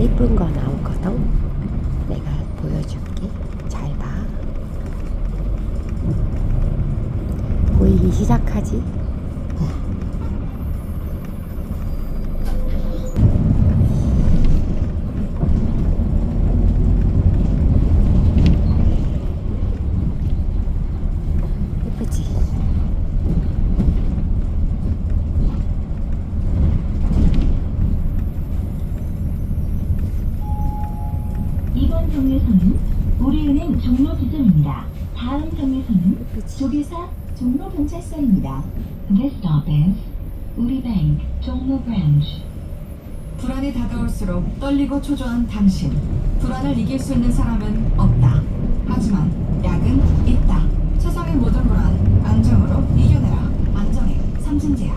이쁜 거 나오거든. 내가 보여줄게. 잘 봐. 보이기 시작하지? 예쁘지? 이번 정류소는 우리은행 종로 지점입니다. 다음 정류소는 예쁘지? 조계사 종로 경찰서입니다. This stop is 우리뱅k 종로 branch. 불안이 다가올수록 떨리고 초조한 당신. 불안을 이길 수 있는 사람은 없다. 하지만 약은 있다. 세상의 모든 불안 안정으로 이겨내라. 안정의 삼진제약.